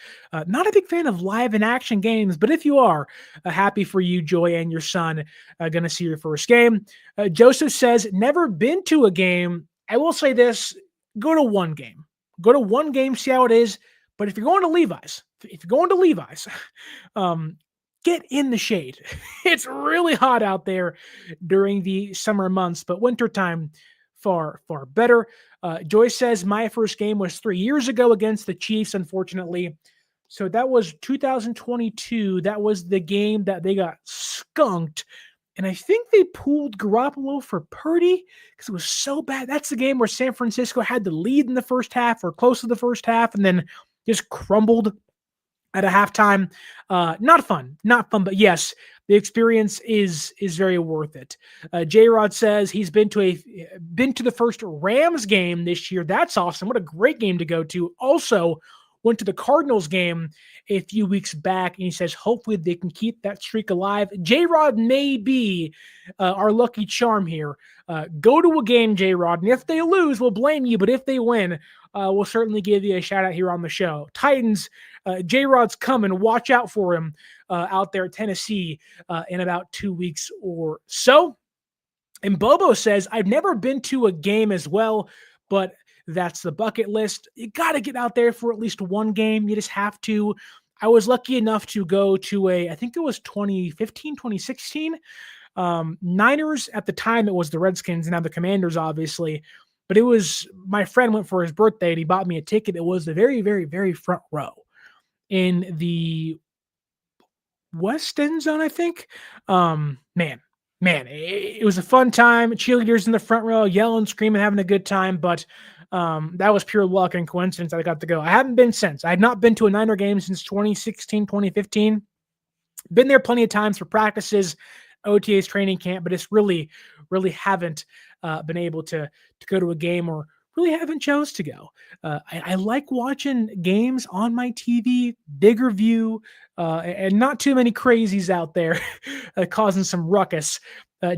not a big fan of live and action games. But if you are, happy for you, Joy, and your son going to see your first game. Joseph says, never been to a game. I will say this, go to one game. Go to one game, see how it is. But if you're going to Levi's, get in the shade. It's really hot out there during the summer months, but wintertime, far, far better. Joyce says, my first game was 3 years ago against the Chiefs, unfortunately. So that was 2022. That was the game that they got skunked. And I think they pulled Garoppolo for Purdy because it was so bad. That's the game where San Francisco had the lead in the first half or close to the first half and then just crumbled at a halftime. Not fun, but yes, the experience is very worth it. J-Rod says he's been to the first Rams game this year. That's awesome. What a great game to go to. Also went to the Cardinals game a few weeks back, and he says hopefully they can keep that streak alive. J-Rod may be our lucky charm here. Go to a game, J-Rod, and if they lose, we'll blame you, but if they win, we'll certainly give you a shout out here on the show. Titans, J-Rod's coming. Watch out for him out there at Tennessee in about 2 weeks or so. And Bobo says, I've never been to a game as well, but that's the bucket list. You got to get out there for at least one game. You just have to. I was lucky enough to go to I think it was 2015, 2016. Niners at the time, it was the Redskins, and now the Commanders, obviously. But it was, my friend went for his birthday and he bought me a ticket. It was the very, very, very front row in the West End zone, I think. Man, it was a fun time. Cheerleaders in the front row, yelling, screaming, having a good time. But that was pure luck and coincidence that I got to go. I haven't been since. I had not been to a Niner game since 2016, 2015. Been there plenty of times for practices, OTA's training camp, but it's really, really haven't been able to go to a game or really haven't chose to go. I like watching games on my TV, bigger view, and not too many crazies out there causing some ruckus.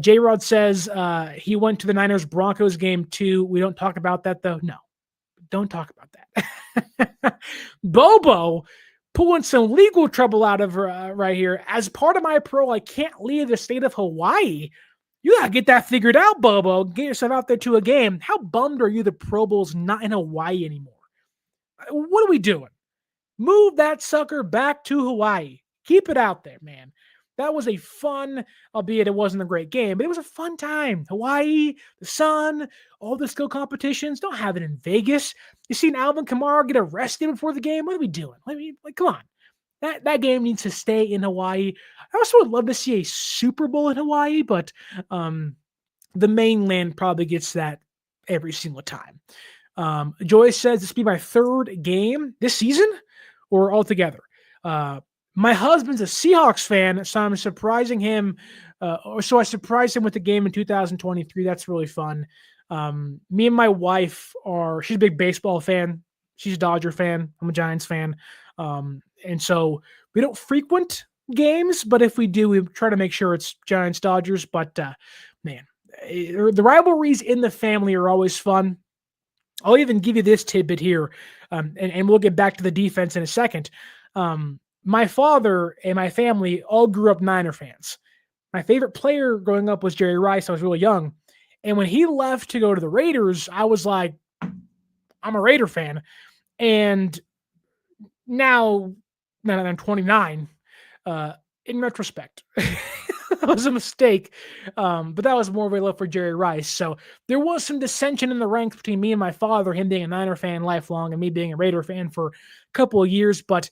J-Rod says he went to the Niners-Broncos game too. We don't talk about that though. No, don't talk about that. Bobo pulling some legal trouble out of right here. As part of my parole, I can't leave the state of Hawaii. You got to get that figured out, Bobo. Get yourself out there to a game. How bummed are you the Pro Bowl's not in Hawaii anymore? What are we doing? Move that sucker back to Hawaii. Keep it out there, man. That was a fun, albeit it wasn't a great game, but it was a fun time. Hawaii, the sun, all the skill competitions. Don't have it in Vegas. You seen Alvin Kamara get arrested before the game? What are we doing? Come on. That game needs to stay in Hawaii. I also would love to see a Super Bowl in Hawaii, but the mainland probably gets that every single time. Joyce says this will be my third game this season or altogether. My husband's a Seahawks fan, so I'm surprising him. So I surprised him with the game in 2023. That's really fun. Me and my wife she's a big baseball fan. She's a Dodger fan. I'm a Giants fan. And so we don't frequent games, but if we do, we try to make sure it's Giants Dodgers. But man, the rivalries in the family are always fun. I'll even give you this tidbit here, and we'll get back to the defense in a second. My father and my family all grew up Niner fans. My favorite player growing up was Jerry Rice. I was really young. And when he left to go to the Raiders, I was like, I'm a Raider fan. And now that I'm 29, in retrospect, that was a mistake. But that was more of a love for Jerry Rice. So there was some dissension in the ranks between me and my father, him being a Niner fan lifelong and me being a Raider fan for a couple of years. But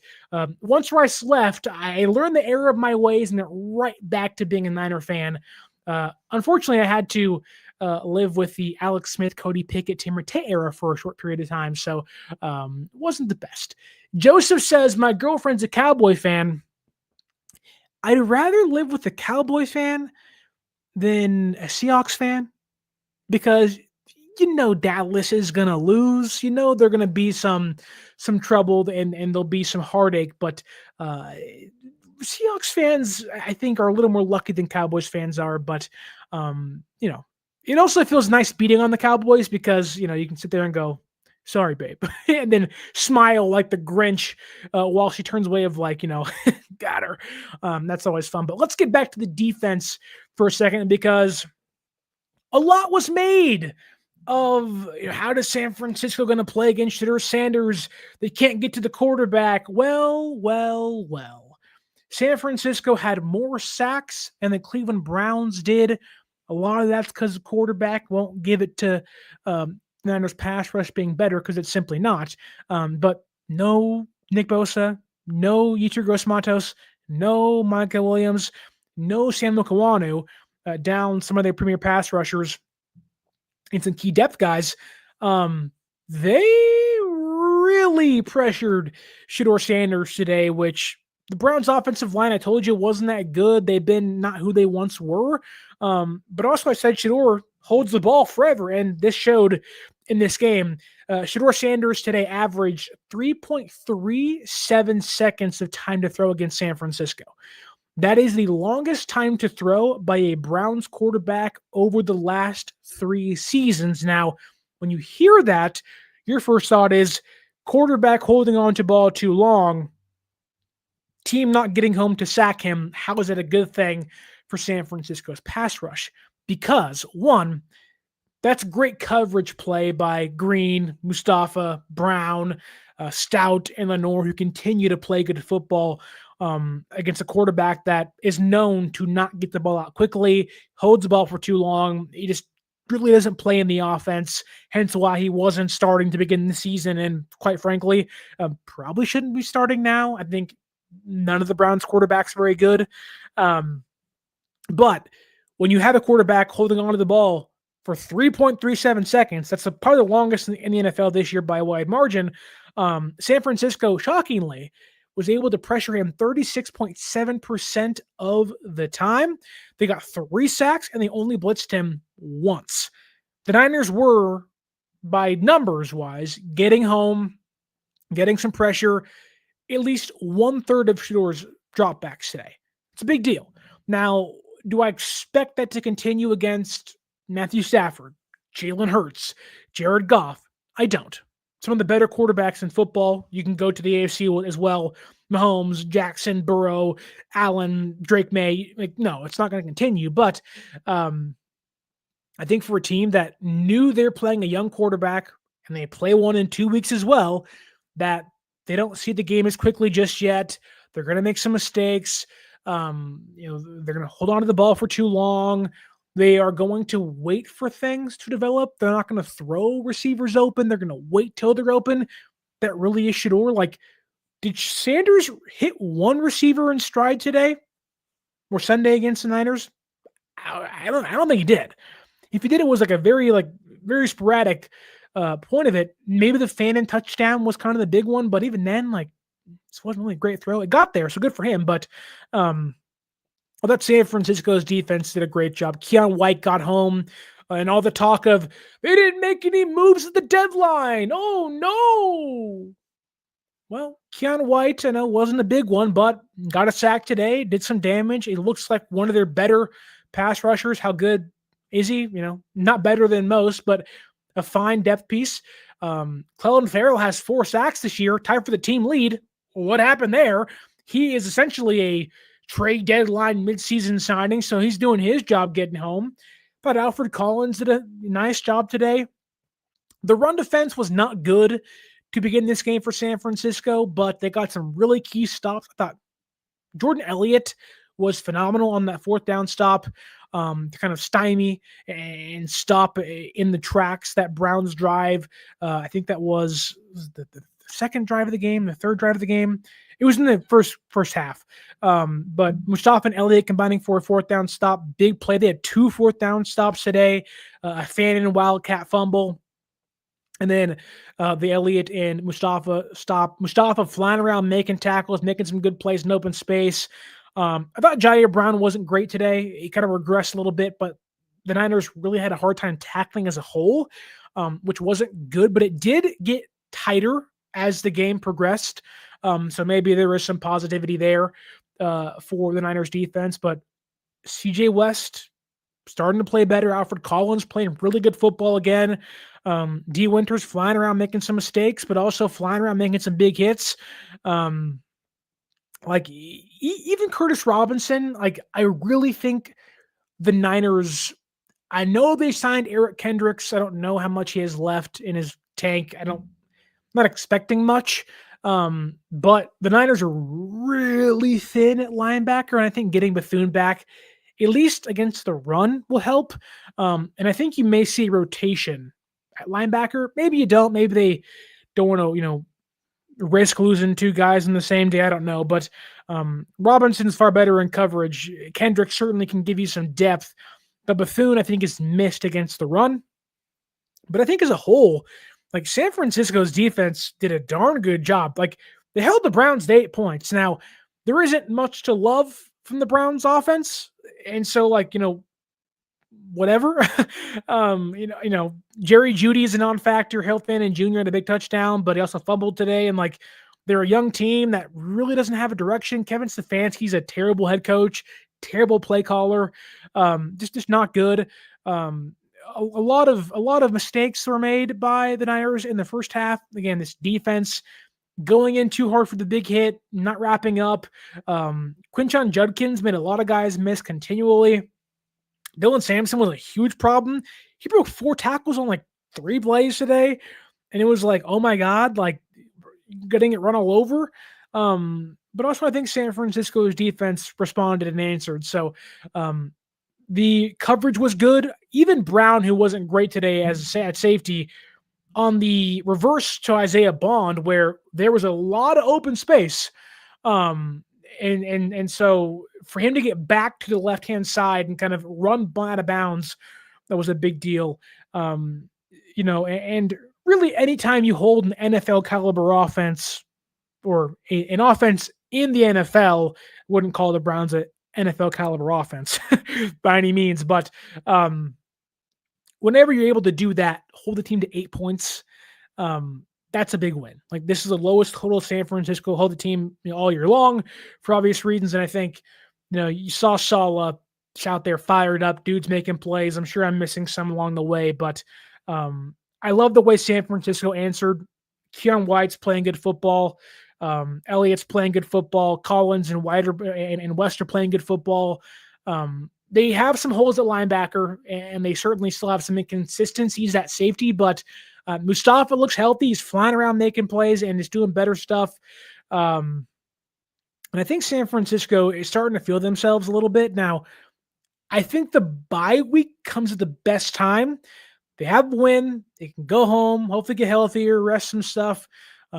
once Rice left, I learned the error of my ways and went right back to being a Niner fan. Unfortunately, I had to live with the Alex Smith, Cody Pickett, Tim Rattay era for a short period of time. So wasn't the best. Joseph says, my girlfriend's a Cowboy fan. I'd rather live with a Cowboy fan than a Seahawks fan because Dallas is gonna lose. They're gonna be some trouble and there'll be some heartache. But Seahawks fans, I think, are a little more lucky than Cowboys fans are. But it also feels nice beating on the Cowboys because you can sit there and go, sorry, babe, and then smile like the Grinch while she turns away of got her. That's always fun. But let's get back to the defense for a second because a lot was made of how does San Francisco going to play against Shedeur Sanders? They can't get to the quarterback. Well. San Francisco had more sacks than the Cleveland Browns did. A lot of that's because the quarterback won't give it to Niners pass rush being better because it's simply not. But no Nick Bosa, no Yetur Gross-Matos, no Micah Williams, no Samuel Kawanu, down some of their premier pass rushers and some key depth guys. They really pressured Shedeur Sanders today, which the Browns offensive line, I told you, wasn't that good. They've been not who they once were. But also I said Shedeur holds the ball forever, and this showed in this game. Shedeur Sanders today averaged 3.37 seconds of time to throw against San Francisco. That is the longest time to throw by a Browns quarterback over the last 3 seasons. Now, when you hear that, your first thought is quarterback holding on to ball too long, team not getting home to sack him. How is that a good thing for San Francisco's pass rush? Because, one, that's great coverage play by Green, Mustapha, Brown, Stout, and Lenore, who continue to play good football against a quarterback that is known to not get the ball out quickly, holds the ball for too long. He just really doesn't play in the offense, hence why he wasn't starting to begin the season. And quite frankly, probably shouldn't be starting now. I think none of the Browns quarterbacks are very good. But when you have a quarterback holding on to the ball for 3.37 seconds, that's probably the longest in the NFL this year by a wide margin. San Francisco, shockingly, was able to pressure him 36.7% of the time. They got 3 sacks, and they only blitzed him once. The Niners were, by numbers-wise, getting home, getting some pressure, at least 1/3 of Shedeur's dropbacks today. It's a big deal. Now, do I expect that to continue against Matthew Stafford, Jalen Hurts, Jared Goff? I don't. Some of the better quarterbacks in football, you can go to the AFC as well. Mahomes, Jackson, Burrow, Allen, Drake May. No, it's not going to continue. But I think for a team that knew they're playing a young quarterback and they play one in 2 weeks as well, that they don't see the game as quickly just yet. They're going to make some mistakes. They're going to hold on to the ball for too long. They are going to wait for things to develop. They're not going to throw receivers open. They're going to wait till they're open. That really is Shedeur. Did Sanders hit one receiver in stride today or Sunday against the Niners? I don't think he did. If he did, it was a very sporadic point of it. Maybe the Fannin touchdown was kind of the big one, but even then, this wasn't really a great throw. It got there, so good for him. But I thought San Francisco's defense did a great job. Keion White got home, and all the talk of they didn't make any moves at the deadline. Oh, no. Well, Keion White, I know, wasn't a big one, but got a sack today, did some damage. It looks like one of their better pass rushers. How good is he? Not better than most, but a fine depth piece. Clelin Ferrell has 4 sacks this year, tied for the team lead. What happened there? He is essentially a trade deadline midseason signing, so he's doing his job getting home. But Alfred Collins did a nice job today. The run defense was not good to begin this game for San Francisco, but they got some really key stops. I thought Jordan Elliott was phenomenal on that 4th down stop to kind of stymie and stop in the tracks that Browns drive. I think that was the second drive of the game, the third drive of the game. It was in the first half. But Mustapha and Elliott combining for a 4th down stop. Big play. They had 2 4th down stops today. A Fannin and Wildcat fumble. And then the Elliott and Mustapha stop. Mustapha flying around, making tackles, making some good plays in open space. I thought Jair Brown wasn't great today. He kind of regressed a little bit, but the Niners really had a hard time tackling as a whole, which wasn't good, but it did get tighter as the game progressed. So maybe there was some positivity there for the Niners defense, but CJ West starting to play better. Alfred Collins playing really good football again. D. Winters flying around making some mistakes, but also flying around making some big hits. Even Curtis Robinson, I really think the Niners, I know they signed Eric Kendricks. I don't know how much he has left in his tank. I'm not expecting much. But the Niners are really thin at linebacker, and I think getting Bethune back, at least against the run, will help. And I think you may see rotation at linebacker. Maybe you don't. Maybe they don't want to, risk losing 2 guys in the same day. I don't know. But Robinson's far better in coverage. Kendrick certainly can give you some depth. But Bethune, I think, is missed against the run. But I think as a whole, San Francisco's defense did a darn good job. They held the Browns to 8 points. Now, there isn't much to love from the Browns offense. And so, whatever. Jerry Jeudy is a non-factor. Harold Fannin Jr. had a big touchdown, but he also fumbled today. And they're a young team that really doesn't have a direction. Kevin Stefanski's a terrible head coach, terrible play caller, just not good. A lot of mistakes were made by the Niners in the first half. Again, this defense going in too hard for the big hit, not wrapping up. Quinshon Judkins made a lot of guys miss continually. Dylan Sampson was a huge problem. He broke 4 tackles on 3 plays today. And it was oh my God, getting it run all over. But also I think San Francisco's defense responded and answered. So the coverage was good. Even Brown, who wasn't great today at safety, on the reverse to Isaiah Bond, where there was a lot of open space. And so for him to get back to the left-hand side and kind of run out of bounds, that was a big deal. And really anytime you hold an NFL caliber offense or an offense in the NFL, wouldn't call the Browns an NFL caliber offense by any means, but whenever you're able to do that, hold the team to 8 points, that's a big win. This is the lowest total San Francisco hold the team all year long for obvious reasons. And I think, you saw Saleh out there fired up, dudes making plays. I'm sure I'm missing some along the way, but I love the way San Francisco answered. Keion White's playing good football. Elliott's playing good football. Collins and White and West are playing good football. They have some holes at linebacker, and they certainly still have some inconsistencies at safety, but Mustapha looks healthy. He's flying around making plays and is doing better stuff. And I think San Francisco is starting to feel themselves a little bit. Now, I think the bye week comes at the best time. They have a win. They can go home, hopefully get healthier, rest some stuff.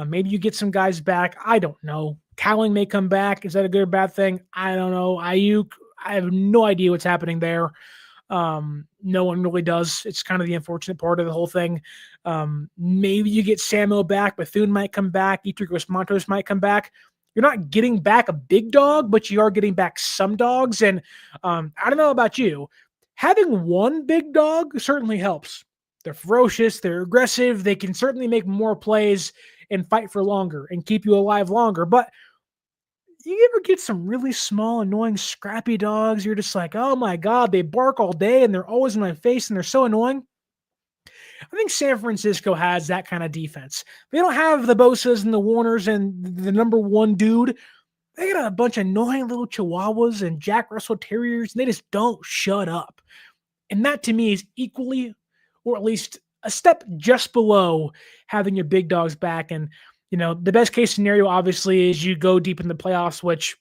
Maybe you get some guys back. I don't know. Cowling may come back. Is that a good or bad thing? I don't know. Ayuk, I have no idea what's happening there. No one really does. It's kind of the unfortunate part of the whole thing. Maybe you get Samuel back. Bethune might come back. Etrigus Montos might come back. You're not getting back a big dog, but you are getting back some dogs. And I don't know about you. Having one big dog certainly helps. They're ferocious. They're aggressive. They can certainly make more plays and fight for longer and keep you alive longer. But you ever get some really small, annoying, scrappy dogs? You're just like, oh my God, they bark all day and they're always in my face and they're so annoying. I think San Francisco has that kind of defense. They don't have the Bosas and the Warners and the number one dude. They got a bunch of annoying little Chihuahuas and Jack Russell Terriers, and they just don't shut up. And that to me is equally, or at least a step just below having your big dogs back. And, the best case scenario obviously is you go deep in the playoffs, which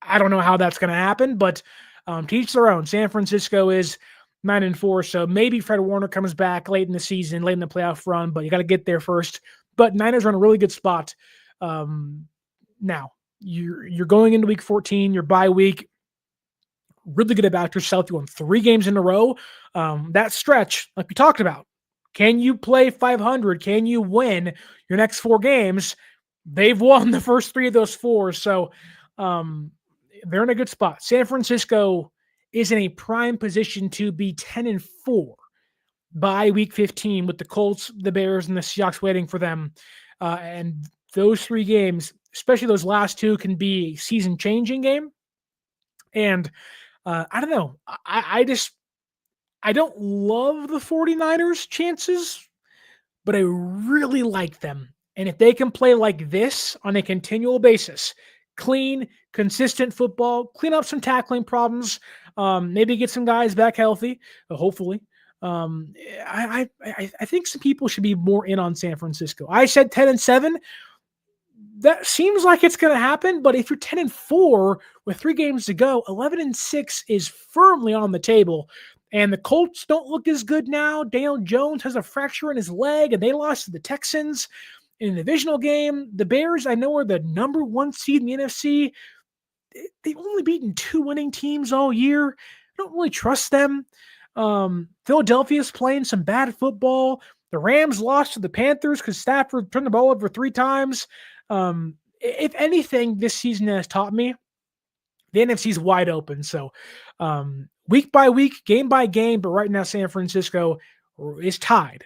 I don't know how that's going to happen, but to each their own. San Francisco is 9-4, so maybe Fred Warner comes back late in the season, late in the playoff run, but you got to get there first. But Niners are in a really good spot now. You're going into week 14, your bye week. Really good about yourself. You won 3 games in a row. That stretch, like we talked about, can you play 500? Can you win your next 4 games? They've won the first 3 of those 4, so they're in a good spot. San Francisco is in a prime position to be 10-4 by week 15 with the Colts, the Bears, and the Seahawks waiting for them. And those 3 games, especially those last 2, can be a season-changing game. And I don't know. I don't love the 49ers' chances, but I really like them. And if they can play like this on a continual basis, clean, consistent football, clean up some tackling problems, maybe get some guys back healthy, hopefully. I think some people should be more in on San Francisco. I said 10-7. That seems like it's going to happen, but if you're 10-4 with 3 games to go, 11-6 is firmly on the table. And the Colts don't look as good now. Daniel Jones has a fracture in his leg, and they lost to the Texans in a divisional game. The Bears, I know, are the number 1 seed in the NFC. They've only beaten 2 winning teams all year. I don't really trust them. Philadelphia's playing some bad football. The Rams lost to the Panthers because Stafford turned the ball over 3 times. If anything, this season has taught me the NFC's wide open. So week by week, game by game, but right now San Francisco is tied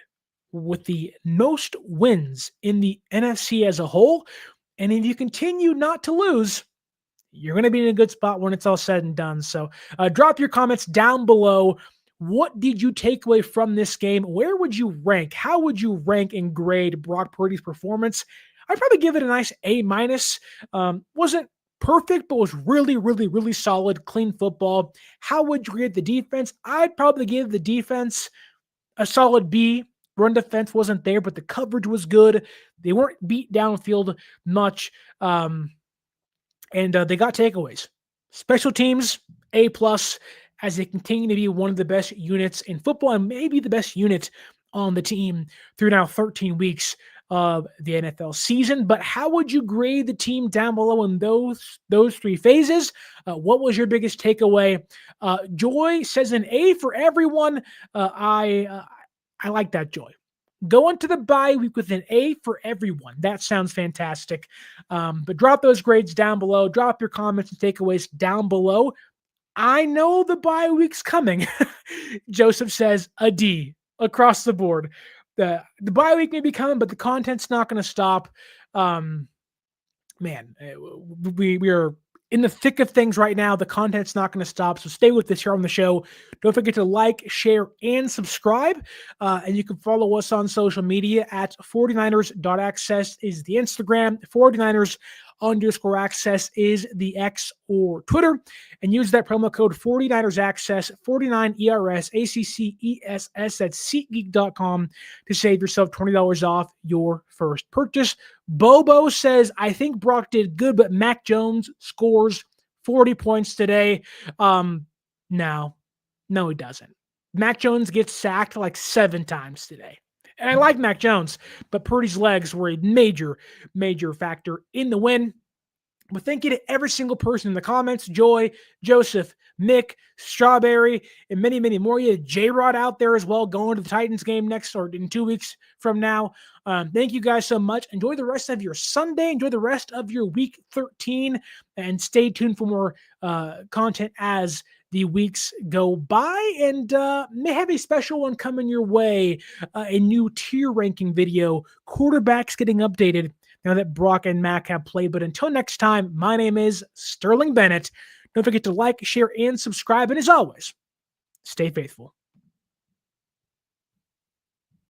with the most wins in the NFC as a whole. And if you continue not to lose, you're going to be in a good spot when it's all said and done. So drop your comments down below. What did you take away from this game? Where would you rank? How would you rank and grade Brock Purdy's performance? I'd probably give it a nice A-. Wasn't perfect, but was really, really, really solid, clean football. How would you grade the defense? I'd probably give the defense a solid B. Run defense wasn't there, but the coverage was good. They weren't beat downfield much, and they got takeaways. Special teams, A+, as they continue to be one of the best units in football and maybe the best unit on the team through now 13 weeks of the NFL season. But how would you grade the team down below in those 3 phases? What was your biggest takeaway? Joy says an A for everyone. I like that, Joy. Go into the bye week with an A for everyone. That sounds fantastic. But drop those grades down below. Drop your comments and takeaways down below. I know the bye week's coming. Joseph says a D across the board. The bye week may be coming, but the content's not going to stop. Man, we are in the thick of things right now. The content's not going to stop, so stay with us here on the show. Don't forget to like, share, and subscribe. And you can follow us on social media at 49ers.access is the Instagram. 49ers_access is the X or Twitter. And use that promo code 49ersaccess, 49ERSACCESS at SeatGeek.com to save yourself $20 off your first purchase. Bobo says, I think Brock did good, but Mac Jones scores 40 points today. No, he doesn't. Mac Jones gets sacked like 7 times today. And I like Mac Jones, but Purdy's legs were a major, major factor in the win. But thank you to every single person in the comments: Joy, Joseph, Nick, Strawberry, and many, many more. You have J-Rod out there as well, going to the Titans game next or in 2 weeks from now. Thank you guys so much. Enjoy the rest of your Sunday. Enjoy the rest of your week 13, and stay tuned for more content as the weeks go by, and may have a special one coming your way, a new tier ranking video, quarterbacks getting updated now that Brock and Mac have played. But until next time, my name is Sterling Bennett. Don't forget to like, share, and subscribe, and as always, stay faithful.